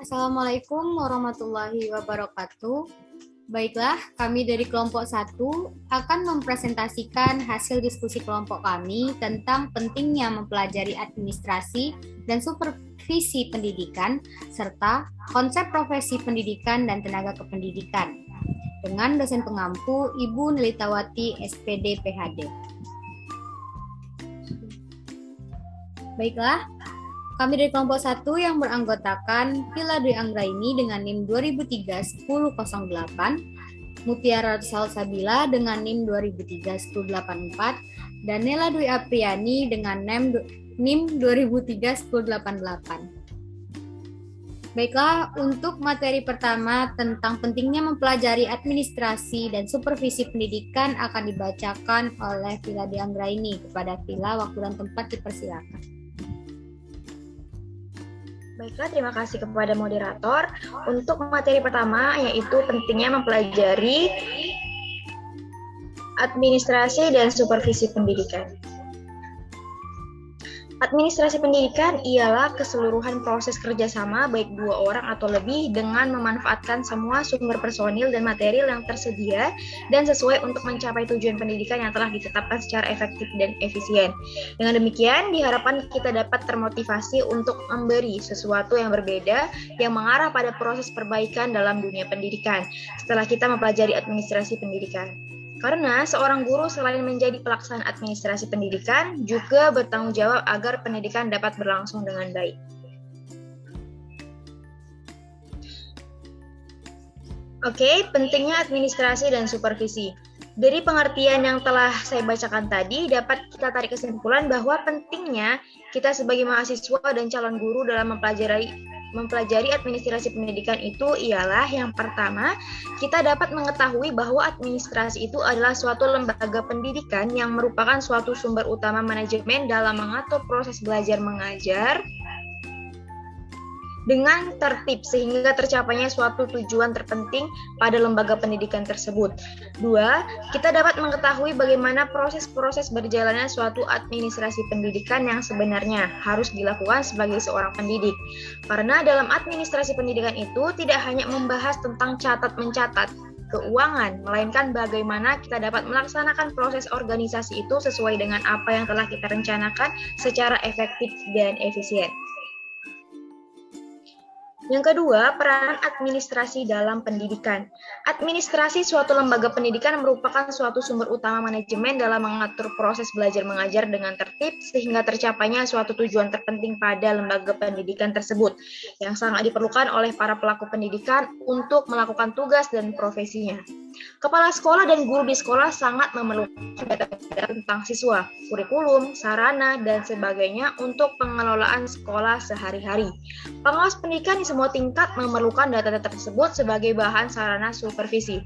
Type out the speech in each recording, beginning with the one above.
Assalamualaikum warahmatullahi wabarakatuh. Baiklah, kami dari kelompok 1 akan mempresentasikan hasil diskusi kelompok kami tentang pentingnya mempelajari administrasi dan supervisi pendidikan, serta konsep profesi pendidikan dan tenaga kependidikan, dengan dosen pengampu Ibu Nelitawati SPD PhD. Baiklah, kami dari kelompok 1 yang beranggotakan Villa Dwi Anggraini dengan NIM 2003-1008, Mutiara Salsabila dengan NIM 2003-1084, dan Nela Dwi Apriani dengan NIM 2003-1088. Baiklah, untuk materi pertama tentang pentingnya mempelajari administrasi dan supervisi pendidikan akan dibacakan oleh Villa Dwi Anggraini. Kepada Villa, waktu dan tempat dipersilakan. Baiklah, terima kasih kepada moderator. Untuk materi pertama, yaitu pentingnya mempelajari administrasi dan supervisi pendidikan. Administrasi pendidikan ialah keseluruhan proses kerjasama baik dua orang atau lebih dengan memanfaatkan semua sumber personil dan material yang tersedia dan sesuai untuk mencapai tujuan pendidikan yang telah ditetapkan secara efektif dan efisien. Dengan demikian, diharapkan kita dapat termotivasi untuk memberi sesuatu yang berbeda yang mengarah pada proses perbaikan dalam dunia pendidikan setelah kita mempelajari administrasi pendidikan. Karena seorang guru selain menjadi pelaksana administrasi pendidikan, juga bertanggung jawab agar pendidikan dapat berlangsung dengan baik. Oke, pentingnya administrasi dan supervisi. Dari pengertian yang telah saya bacakan tadi, dapat kita tarik kesimpulan bahwa pentingnya kita sebagai mahasiswa dan calon guru dalam mempelajari administrasi pendidikan itu ialah yang pertama, kita dapat mengetahui bahwa administrasi itu adalah suatu lembaga pendidikan yang merupakan suatu sumber utama manajemen dalam mengatur proses belajar mengajar dengan tertib sehingga tercapainya suatu tujuan terpenting pada lembaga pendidikan tersebut. 2. Kita dapat mengetahui bagaimana proses-proses berjalannya suatu administrasi pendidikan yang sebenarnya harus dilakukan sebagai seorang pendidik. Karena dalam administrasi pendidikan itu tidak hanya membahas tentang catat-mencatat keuangan, melainkan bagaimana kita dapat melaksanakan proses organisasi itu sesuai dengan apa yang telah kita rencanakan secara efektif dan efisien. Yang kedua, peranan administrasi dalam pendidikan. Administrasi suatu lembaga pendidikan merupakan suatu sumber utama manajemen dalam mengatur proses belajar mengajar dengan tertib sehingga tercapainya suatu tujuan terpenting pada lembaga pendidikan tersebut yang sangat diperlukan oleh para pelaku pendidikan untuk melakukan tugas dan profesinya. Kepala sekolah dan guru di sekolah sangat memerlukan data-data tentang siswa, kurikulum, sarana, dan sebagainya untuk pengelolaan sekolah sehari-hari. Pengawas pendidikan di semua tingkat memerlukan data-data tersebut sebagai bahan sarana supervisi.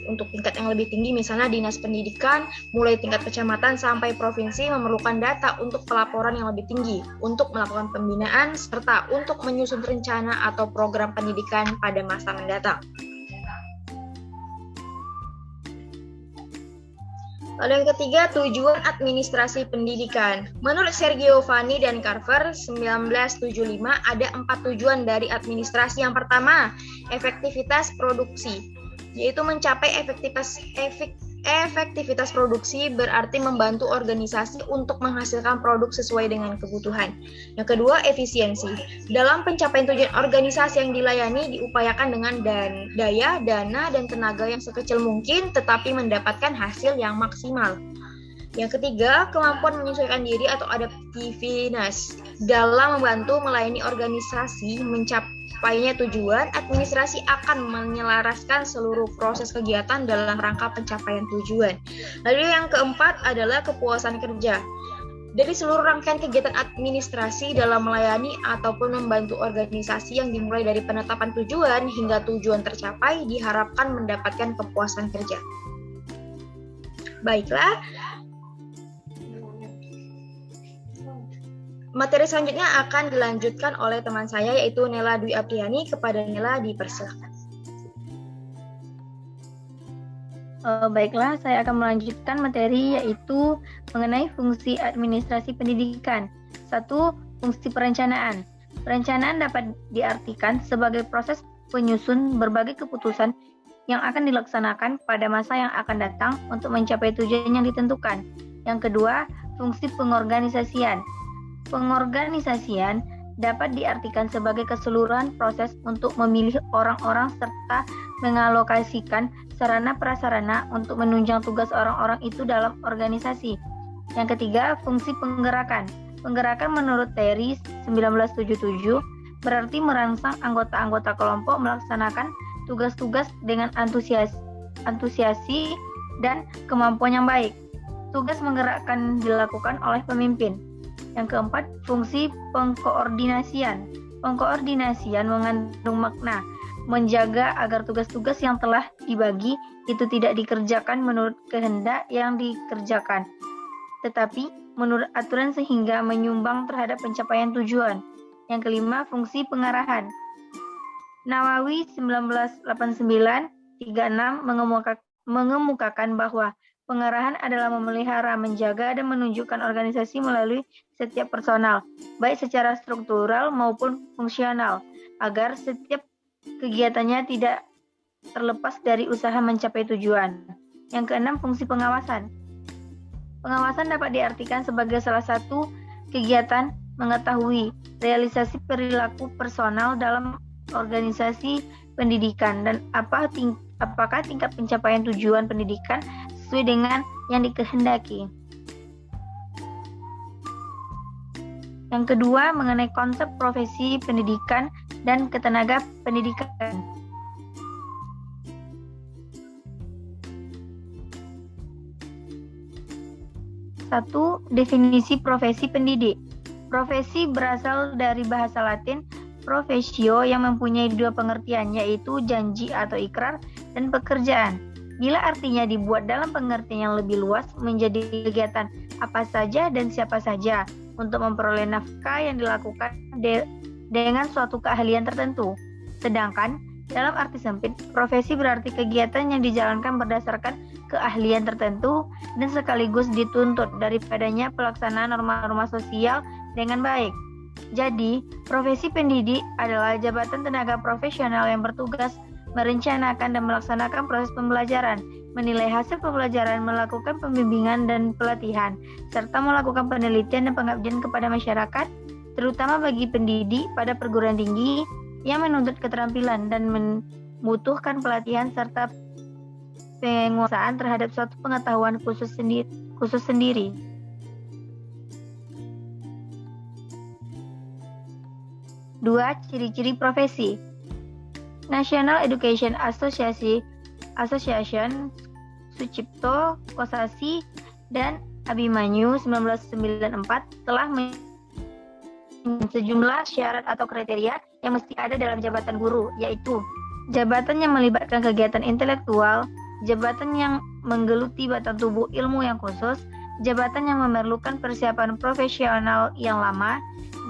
Untuk tingkat yang lebih tinggi, misalnya dinas pendidikan, mulai tingkat kecamatan sampai provinsi memerlukan data untuk pelaporan yang lebih tinggi, untuk melakukan pembinaan, serta untuk menyusun rencana atau program pendidikan pada masa mendatang. Lalu yang ketiga, tujuan administrasi pendidikan. Menurut Sergio Vanni dan Carver 1975, ada 4 tujuan dari administrasi. Yang pertama, efektivitas produksi, yaitu mencapai efektivitas produksi berarti membantu organisasi untuk menghasilkan produk sesuai dengan kebutuhan. Yang kedua, efisiensi. Dalam pencapaian tujuan organisasi yang dilayani diupayakan dengan daya, dana, dan tenaga yang sekecil mungkin tetapi mendapatkan hasil yang maksimal. Yang ketiga, kemampuan menyesuaikan diri atau adaptiveness. Dalam membantu melayani organisasi mencapainya tujuan, administrasi akan menyelaraskan seluruh proses kegiatan dalam rangka pencapaian tujuan. Lalu yang keempat adalah kepuasan kerja. Dari seluruh rangkaian kegiatan administrasi dalam melayani ataupun membantu organisasi yang dimulai dari penetapan tujuan hingga tujuan tercapai diharapkan mendapatkan kepuasan kerja. Baiklah, materi selanjutnya akan dilanjutkan oleh teman saya yaitu Nela Dwi Apriani. Kepada Nela dipersilakan. Baiklah, saya akan melanjutkan materi yaitu mengenai fungsi administrasi pendidikan. 1. Fungsi perencanaan. Perencanaan dapat diartikan sebagai proses penyusun berbagai keputusan yang akan dilaksanakan pada masa yang akan datang untuk mencapai tujuan yang ditentukan. Yang kedua, fungsi pengorganisasian. Pengorganisasian dapat diartikan sebagai keseluruhan proses untuk memilih orang-orang serta mengalokasikan sarana-prasarana untuk menunjang tugas orang-orang itu dalam organisasi. Yang ketiga, fungsi penggerakan. Penggerakan menurut Terry 1977 berarti merangsang anggota-anggota kelompok melaksanakan tugas-tugas dengan antusiasi dan kemampuan yang baik. Tugas menggerakkan dilakukan oleh pemimpin. Yang keempat, fungsi pengkoordinasian. Pengkoordinasian mengandung makna menjaga agar tugas-tugas yang telah dibagi itu tidak dikerjakan menurut kehendak yang dikerjakan, tetapi menurut aturan sehingga menyumbang terhadap pencapaian tujuan. Yang kelima, fungsi pengarahan. Nawawi 1989-36 mengemukakan bahwa pengarahan adalah memelihara, menjaga, dan menunjukkan organisasi melalui setiap personal, baik secara struktural maupun fungsional, agar setiap kegiatannya tidak terlepas dari usaha mencapai tujuan. Yang keenam, fungsi pengawasan. Pengawasan dapat diartikan sebagai salah satu kegiatan mengetahui realisasi perilaku personal dalam organisasi pendidikan dan apakah tingkat pencapaian tujuan pendidikan sesuai dengan yang dikehendaki. Yang kedua, mengenai konsep profesi pendidikan dan ketenaga pendidikan. Satu, definisi profesi pendidik. Profesi berasal dari bahasa Latin profesio yang mempunyai dua pengertian, yaitu janji atau ikrar dan pekerjaan. Bila artinya dibuat dalam pengertian yang lebih luas, menjadi kegiatan apa saja dan siapa saja untuk memperoleh nafkah yang dilakukan dengan suatu keahlian tertentu. Sedangkan dalam arti sempit, profesi berarti kegiatan yang dijalankan berdasarkan keahlian tertentu dan sekaligus dituntut daripadanya pelaksanaan norma-norma sosial dengan baik. Jadi, profesi pendidik adalah jabatan tenaga profesional yang bertugas merencanakan dan melaksanakan proses pembelajaran, menilai hasil pembelajaran, melakukan pembimbingan dan pelatihan, serta melakukan penelitian dan pengabdian kepada masyarakat, terutama bagi pendidik pada perguruan tinggi yang menuntut keterampilan dan membutuhkan pelatihan serta penguasaan terhadap suatu pengetahuan khusus sendiri. Dua, ciri-ciri profesi. National Education Association Sucipto, Kosasi, dan Abimanyu 1994 telah sejumlah syarat atau kriteria yang mesti ada dalam jabatan guru, yaitu jabatan yang melibatkan kegiatan intelektual, jabatan yang menggeluti batang tubuh ilmu yang khusus, jabatan yang memerlukan persiapan profesional yang lama,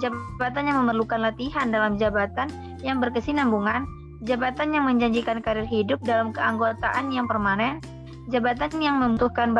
jabatan yang memerlukan latihan dalam jabatan yang berkesinambungan, jabatan yang menjanjikan karir hidup dalam keanggotaan yang permanen, jabatan yang membutuhkan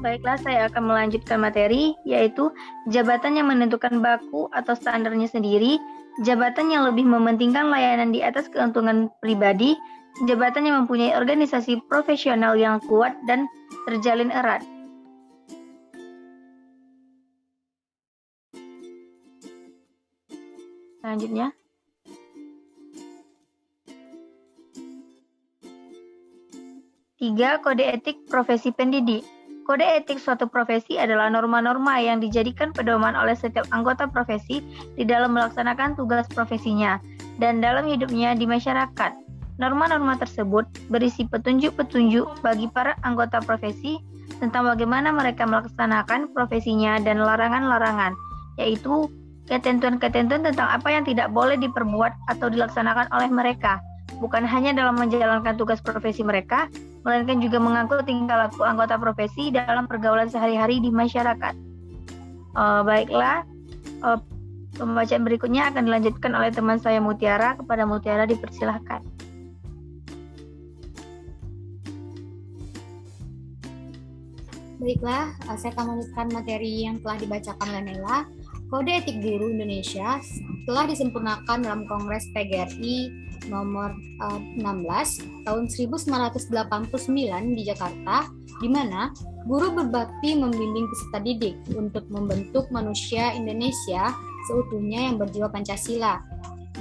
Baiklah, saya akan melanjutkan materi, yaitu jabatan yang menentukan baku atau standarnya sendiri, jabatan yang lebih mementingkan layanan di atas keuntungan pribadi, jabatan yang mempunyai organisasi profesional yang kuat dan terjalin erat. Selanjutnya. Tiga, kode etik profesi pendidik. Kode etik suatu profesi adalah norma-norma yang dijadikan pedoman oleh setiap anggota profesi di dalam melaksanakan tugas profesinya dan dalam hidupnya di masyarakat. Norma-norma tersebut berisi petunjuk-petunjuk bagi para anggota profesi tentang bagaimana mereka melaksanakan profesinya dan larangan-larangan, yaitu ketentuan-ketentuan tentang apa yang tidak boleh diperbuat atau dilaksanakan oleh mereka, bukan hanya dalam menjalankan tugas profesi mereka, melainkan juga mengangkut tingkah laku anggota profesi dalam pergaulan sehari-hari di masyarakat. Baiklah, pembacaan berikutnya akan dilanjutkan oleh teman saya Mutiara. Kepada Mutiara dipersilahkan. Baiklah, saya akan melanjutkan materi yang telah dibacakan oleh Nela. Kode Etik Guru Indonesia telah disempurnakan dalam Kongres PGRI nomor 16 tahun 1989 di Jakarta, di mana guru berbakti membimbing peserta didik untuk membentuk manusia Indonesia seutuhnya yang berjiwa Pancasila.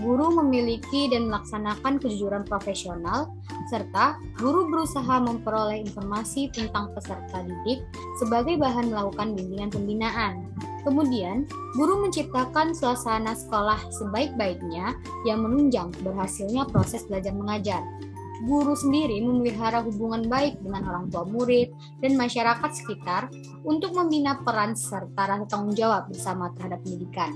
Guru memiliki dan melaksanakan kejujuran profesional, serta guru berusaha memperoleh informasi tentang peserta didik sebagai bahan melakukan bimbingan pembinaan. Kemudian, guru menciptakan suasana sekolah sebaik-baiknya yang menunjang berhasilnya proses belajar mengajar. Guru sendiri memelihara hubungan baik dengan orang tua murid dan masyarakat sekitar untuk membina peran serta rasa tanggung jawab bersama terhadap pendidikan.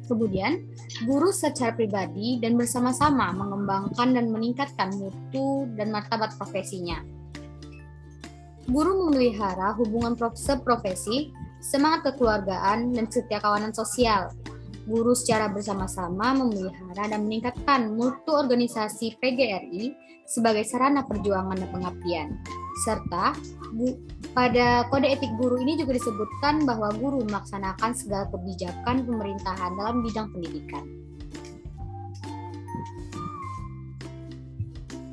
Kemudian, guru secara pribadi dan bersama-sama mengembangkan dan meningkatkan mutu dan martabat profesinya. Guru memelihara hubungan seprofesi, semangat kekeluargaan, dan setiakawanan sosial. Guru secara bersama-sama memelihara dan meningkatkan mutu organisasi PGRI sebagai sarana perjuangan dan pengabdian. Serta pada kode etik guru ini juga disebutkan bahwa guru melaksanakan segala kebijakan pemerintahan dalam bidang pendidikan.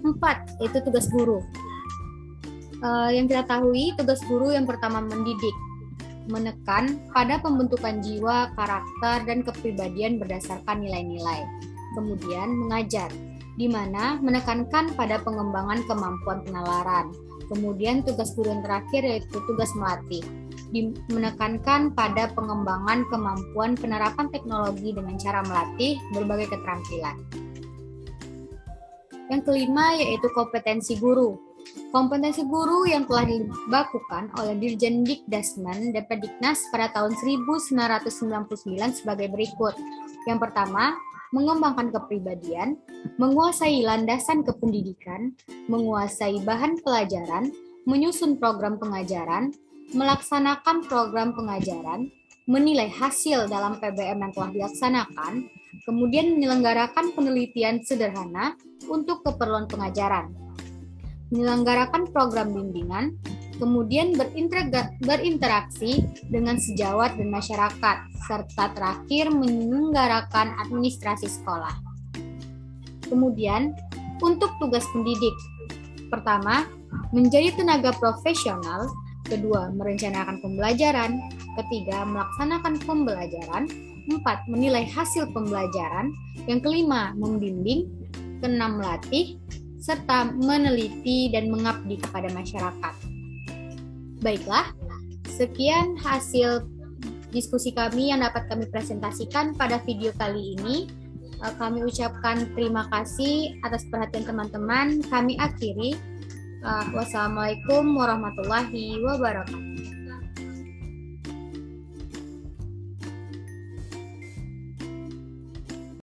4. Itu tugas guru. Yang kita tahui, tugas guru yang pertama mendidik, menekan pada pembentukan jiwa, karakter, dan kepribadian berdasarkan nilai-nilai. Kemudian mengajar, di mana menekankan pada pengembangan kemampuan penalaran. Kemudian tugas guru yang terakhir yaitu tugas melatih, menekankan pada pengembangan kemampuan penerapan teknologi dengan cara melatih berbagai keterampilan. Yang kelima yaitu kompetensi guru. Kompetensi guru yang telah dibakukan oleh Dirjen Dikdasmen Depdiknas pada tahun 1999 sebagai berikut. Yang pertama, mengembangkan kepribadian, menguasai landasan kependidikan, menguasai bahan pelajaran, menyusun program pengajaran, melaksanakan program pengajaran, menilai hasil dalam PBM yang telah dilaksanakan, kemudian menyelenggarakan penelitian sederhana untuk keperluan pengajaran, menyelenggarakan program bimbingan, kemudian berinteraksi dengan sejawat dan masyarakat, serta terakhir menyelenggarakan administrasi sekolah. Kemudian, untuk tugas pendidik, pertama, menjadi tenaga profesional, kedua, merencanakan pembelajaran, ketiga, melaksanakan pembelajaran, 4, menilai hasil pembelajaran, yang kelima, membimbing, keenam, melatih, serta meneliti dan mengabdi kepada masyarakat. Baiklah, sekian hasil diskusi kami yang dapat kami presentasikan pada video kali ini. Kami ucapkan terima kasih atas perhatian teman-teman. Kami akhiri. Wassalamualaikum warahmatullahi wabarakatuh.